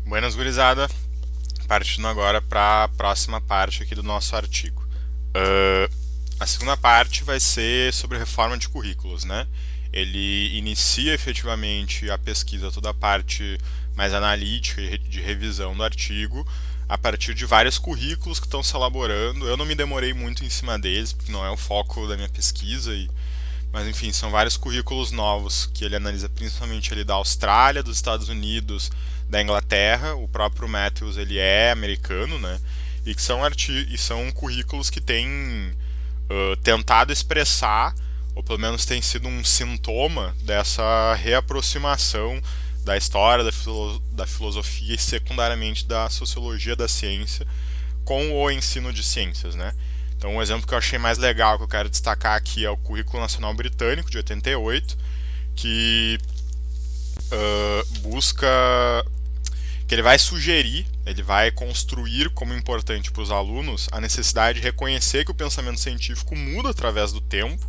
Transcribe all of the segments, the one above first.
Buenas, gurizada. Partindo agora para a próxima parte aqui do nosso artigo. Ah, a segunda parte vai ser sobre reforma de currículos, né? Ele inicia efetivamente a pesquisa, toda a parte mais analítica e de revisão do artigo, a partir de vários currículos que estão se elaborando. Eu não me demorei muito em cima deles, porque não é o foco da minha pesquisa, mas enfim, são vários currículos novos que ele analisa principalmente ali da Austrália, dos Estados Unidos, da Inglaterra. O próprio Matthews ele é americano, né? E que são currículos que têm tentado expressar, ou pelo menos tem sido um sintoma dessa reaproximação da história, da filosofia e secundariamente da sociologia da ciência com o ensino de ciências, né? Então, um exemplo que eu achei mais legal que eu quero destacar aqui é o Currículo Nacional Britânico de 88, que busca, que ele vai sugerir, ele vai construir como importante para os alunos a necessidade de reconhecer que o pensamento científico muda através do tempo,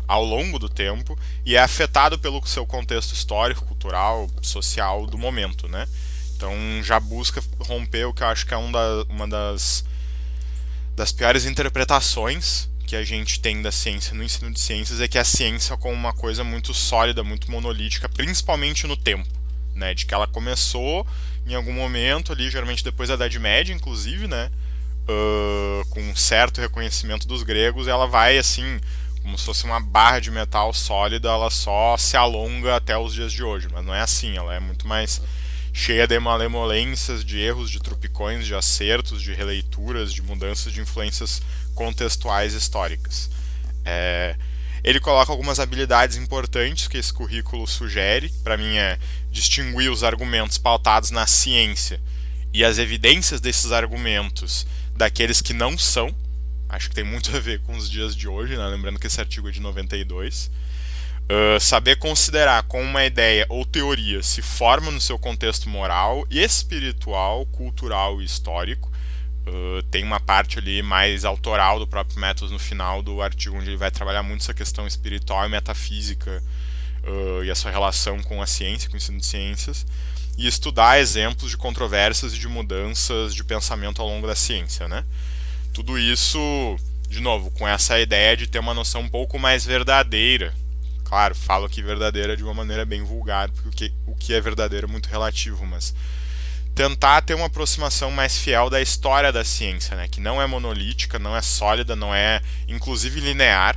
ao longo do tempo, e é afetado pelo seu contexto histórico, cultural, social do momento, né? Então já busca romper o que eu acho que é uma das piores interpretações que a gente tem da ciência no ensino de ciências, é que a ciência como uma coisa muito sólida, muito monolítica, principalmente no tempo, né? De que ela começou em algum momento ali, geralmente depois da Idade Média, inclusive, né? Com um certo reconhecimento dos gregos, ela vai assim, como se fosse uma barra de metal sólida, ela só se alonga até os dias de hoje, mas não é assim, ela é muito mais cheia de malemolências, de erros, de tropicões, de acertos, de releituras, de mudanças de influências contextuais históricas. É, ele coloca algumas habilidades importantes que esse currículo sugere. Para mim é distinguir os argumentos pautados na ciência e as evidências desses argumentos daqueles que não são. Acho que tem muito a ver com os dias de hoje, né? Lembrando que esse artigo é de 92. Saber considerar como uma ideia ou teoria se forma no seu contexto moral, espiritual, cultural e histórico. Tem uma parte ali mais autoral do próprio Matthews no final do artigo, onde ele vai trabalhar muito essa questão espiritual e metafísica e a sua relação com a ciência, com o ensino de ciências, e estudar exemplos de controvérsias e de mudanças de pensamento ao longo da ciência, né? Tudo isso, de novo, com essa ideia de ter uma noção um pouco mais verdadeira. Claro, falo aqui verdadeira de uma maneira bem vulgar, porque o que é verdadeiro é muito relativo, mas tentar ter uma aproximação mais fiel da história da ciência, né? Que não é monolítica, não é sólida, não é inclusive linear,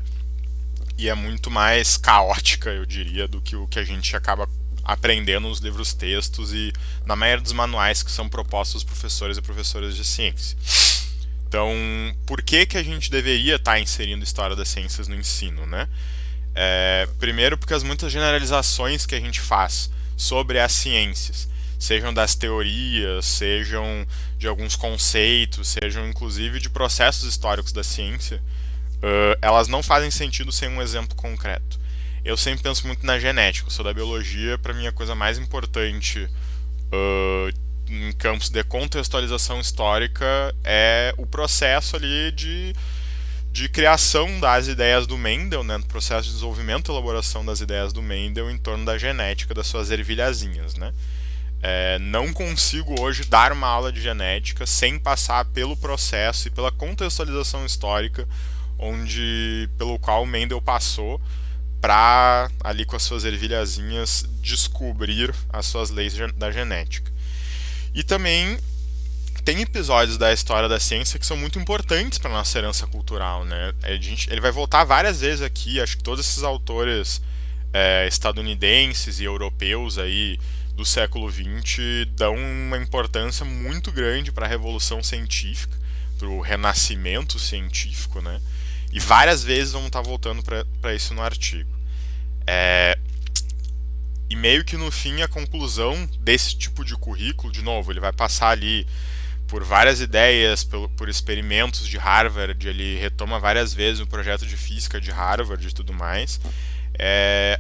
e é muito mais caótica, eu diria, do que o que a gente acaba aprendendo nos livros textos e na maioria dos manuais que são propostos aos professores e professoras de ciência. Então, por que que a gente deveria estar inserindo história das ciências no ensino, né? Primeiro porque as muitas generalizações que a gente faz sobre as ciências, sejam das teorias, sejam de alguns conceitos, sejam inclusive de processos históricos da ciência, elas não fazem sentido sem um exemplo concreto. Eu sempre penso muito na genética, eu sou da biologia, para mim a coisa mais importante em campos de contextualização histórica é o processo ali de criação das ideias do Mendel, né, no processo de desenvolvimento e elaboração das ideias do Mendel em torno da genética, das suas ervilhazinhas, né? Não consigo hoje dar uma aula de genética sem passar pelo processo e pela contextualização histórica pelo qual o Mendel passou para, ali com as suas ervilhazinhas, descobrir as suas leis da genética. E também tem episódios da história da ciência que são muito importantes para a nossa herança cultural, né? Ele vai voltar várias vezes aqui, acho que todos esses autores estadunidenses e europeus aí do século XX dão uma importância muito grande para a revolução científica, para o renascimento científico, né? E várias vezes vamos estar voltando para isso no artigo. E meio que no fim a conclusão desse tipo de currículo, de novo, ele vai passar ali por várias ideias, por experimentos de Harvard, ele retoma várias vezes o projeto de física de Harvard e tudo mais.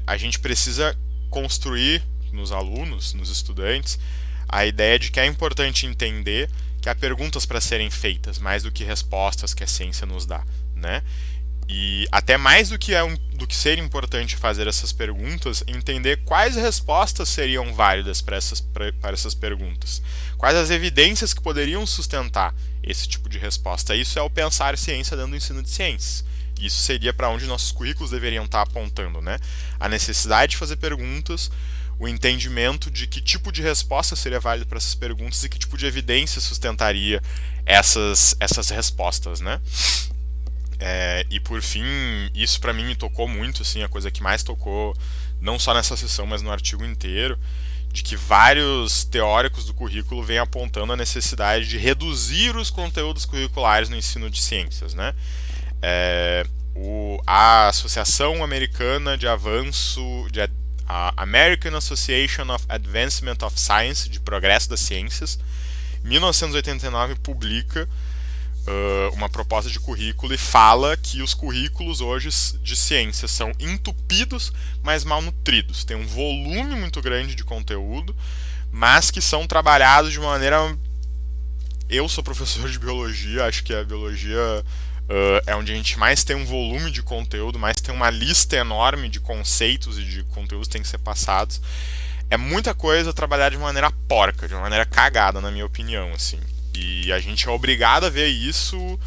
A gente precisa construir nos alunos, nos estudantes, a ideia de que é importante entender que há perguntas para serem feitas, mais do que respostas que a ciência nos dá, né? E até mais do que ser importante fazer essas perguntas, entender quais respostas seriam válidas para essas perguntas. Quais as evidências que poderiam sustentar esse tipo de resposta. Isso é o pensar ciência dentro do ensino de ciências. Isso seria para onde nossos currículos deveriam estar apontando, né? A necessidade de fazer perguntas, o entendimento de que tipo de resposta seria válido para essas perguntas e que tipo de evidência sustentaria essas respostas, né? E por fim, isso para mim me tocou muito, assim, a coisa que mais tocou, não só nessa sessão, mas no artigo inteiro, de que vários teóricos do currículo vêm apontando a necessidade de reduzir os conteúdos curriculares no ensino de ciências, né? A Associação Americana de Avanço, a American Association of Advancement of Science, de Progresso das Ciências, em 1989 publica uma proposta de currículo e fala que os currículos hoje de ciências são entupidos, mas mal nutridos. Tem um volume muito grande de conteúdo, mas que são trabalhados de uma maneira... Eu sou professor de biologia, acho que a biologia é onde a gente mais tem um volume de conteúdo, mais tem uma lista enorme de conceitos e de conteúdos que tem que ser passados. É muita coisa trabalhada de maneira porca, de uma maneira cagada, na minha opinião, assim. E a gente é obrigado a ver isso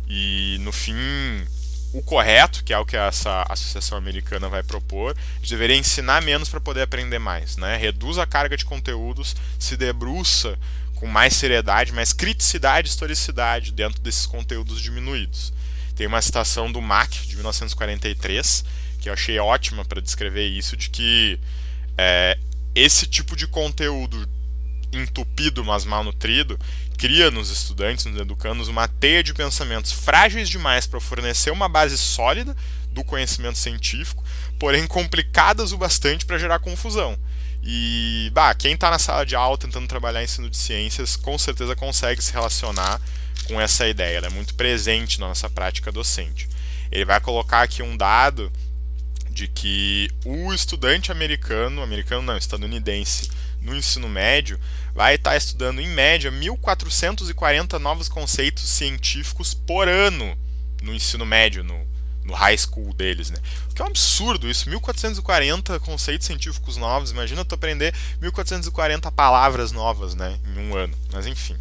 e, no fim, o correto, que é o que essa associação americana vai propor, a gente deveria ensinar menos para poder aprender mais, né? Reduz a carga de conteúdos, se debruça com mais seriedade, mais criticidade e historicidade dentro desses conteúdos diminuídos. Tem uma citação do Mack, de 1943, que eu achei ótima para descrever isso, de que esse tipo de conteúdo entupido, mas mal nutrido, cria nos estudantes, nos educandos, uma teia de pensamentos frágeis demais para fornecer uma base sólida do conhecimento científico, porém complicadas o bastante para gerar confusão. E quem está na sala de aula tentando trabalhar em ensino de ciências, com certeza consegue se relacionar com essa ideia. Ela é muito presente na nossa prática docente. Ele vai colocar aqui um dado de que o estudante estadunidense, no ensino médio, vai estar estudando em média 1.440 novos conceitos científicos por ano no ensino médio, no high school deles, né? O que é um absurdo isso, 1.440 conceitos científicos novos. Imagina tu aprender 1.440 palavras novas, né, em um ano. Mas enfim.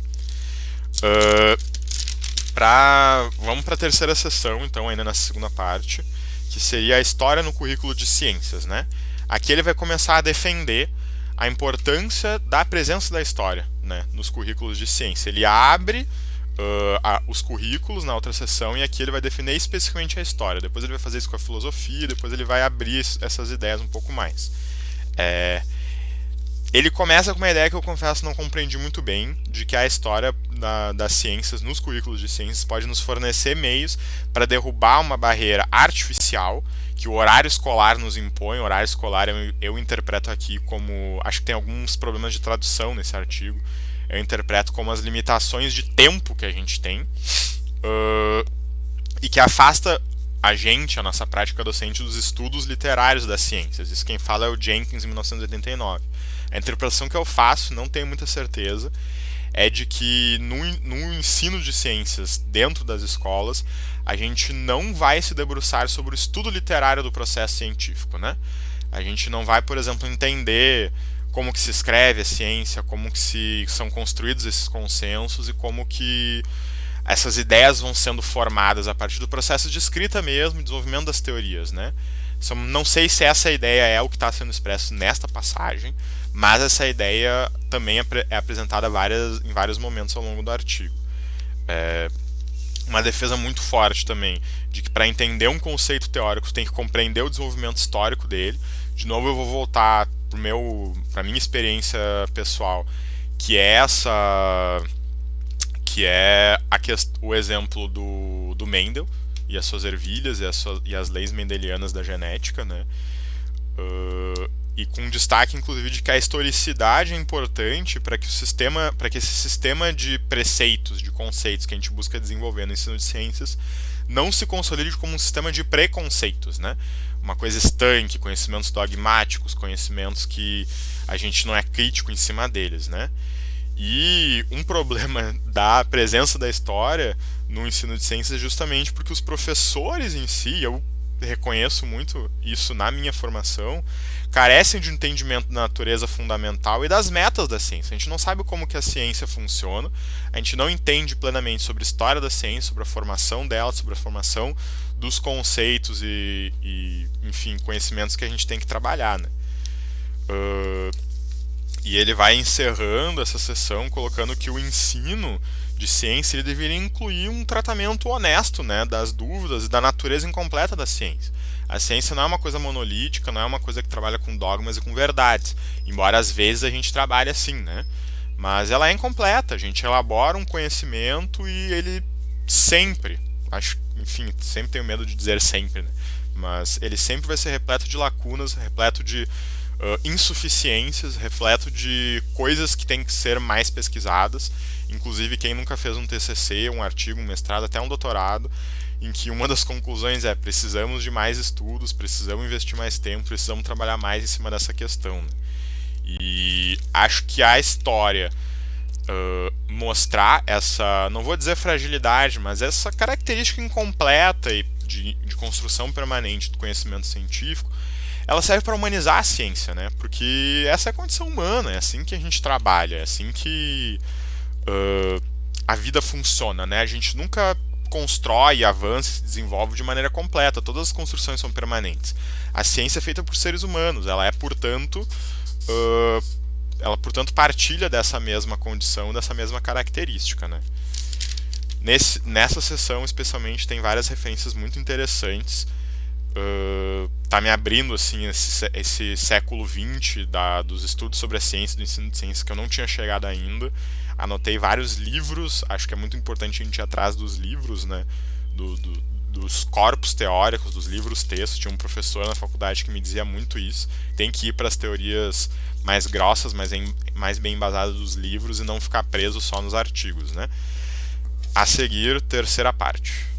Vamos para a terceira sessão, então, ainda nessa segunda parte, que seria a história no currículo de ciências, né? Aqui ele vai começar a defender a importância da presença da história, né, nos currículos de ciência. Ele abre os currículos na outra sessão e aqui ele vai defender especificamente a história. Depois ele vai fazer isso com a filosofia, depois ele vai abrir essas ideias um pouco mais. Ele começa com uma ideia que eu confesso não compreendi muito bem, de que a história das ciências nos currículos de ciências pode nos fornecer meios para derrubar uma barreira artificial que o horário escolar nos impõe. O horário escolar eu interpreto aqui como... Acho que tem alguns problemas de tradução nesse artigo. Eu interpreto como as limitações de tempo que a gente tem e que afasta a nossa prática docente, dos estudos literários das ciências. Isso quem fala é o Jenkins, em 1989. A interpretação que eu faço, não tenho muita certeza, é de que no ensino de ciências dentro das escolas, a gente não vai se debruçar sobre o estudo literário do processo científico, né? A gente não vai, por exemplo, entender como que se escreve a ciência, como que são construídos esses consensos e como que essas ideias vão sendo formadas a partir do processo de escrita mesmo, desenvolvimento das teorias, né? Não sei se essa ideia é o que está sendo expresso nesta passagem, mas essa ideia também é apresentada em vários momentos ao longo do artigo. Uma defesa muito forte também, de que para entender um conceito teórico você tem que compreender o desenvolvimento histórico dele. De novo eu vou voltar para a minha experiência pessoal, que é o exemplo do Mendel e as suas ervilhas e as leis mendelianas da genética, né? E com destaque, inclusive, de que a historicidade é importante para que esse sistema de preceitos, de conceitos que a gente busca desenvolver no ensino de ciências não se consolide como um sistema de preconceitos, né? Uma coisa estanque, conhecimentos dogmáticos, conhecimentos que a gente não é crítico em cima deles, né? E um problema da presença da história no ensino de ciências é justamente porque os professores em si, eu reconheço muito isso na minha formação, carecem de um entendimento da natureza fundamental e das metas da ciência. A gente não sabe como que a ciência funciona, a gente não entende plenamente sobre a história da ciência, sobre a formação dela, sobre a formação dos conceitos enfim, conhecimentos que a gente tem que trabalhar, né? E ele vai encerrando essa sessão colocando que o ensino de ciência ele deveria incluir um tratamento honesto, né, das dúvidas e da natureza incompleta da ciência. A ciência não é uma coisa monolítica, não é uma coisa que trabalha com dogmas e com verdades, embora às vezes a gente trabalhe assim, né? Mas ela é incompleta, a gente elabora um conhecimento e ele sempre, acho, enfim, sempre tenho medo de dizer sempre, né? Mas ele sempre vai ser repleto de lacunas, repleto de insuficiências, repleto de coisas que têm que ser mais pesquisadas. Inclusive, quem nunca fez um TCC, um artigo, um mestrado, até um doutorado, em que uma das conclusões é precisamos de mais estudos, precisamos investir mais tempo, precisamos trabalhar mais em cima dessa questão. Né? E acho que a história mostrar essa, não vou dizer fragilidade, mas essa característica incompleta e de construção permanente do conhecimento científico, ela serve para humanizar a ciência, né? Porque essa é a condição humana, é assim que a gente trabalha, é assim que a vida funciona, né? A gente nunca constrói, avança, se desenvolve de maneira completa. Todas as construções são permanentes. A ciência é feita por seres humanos, ela é, portanto, partilha dessa mesma condição, dessa mesma característica, né? Nessa sessão, especialmente, tem várias referências muito interessantes. Tá me abrindo assim esse século XX dos estudos sobre a ciência, do ensino de ciência, que eu não tinha chegado ainda. Anotei vários livros, acho que é muito importante a gente ir atrás dos livros, né? Dos corpos teóricos, dos livros textos. Tinha um professor na faculdade que me dizia muito isso. Tem que ir para as teorias mais grossas, mais bem embasadas dos livros e não ficar preso só nos artigos, né? A seguir, terceira parte.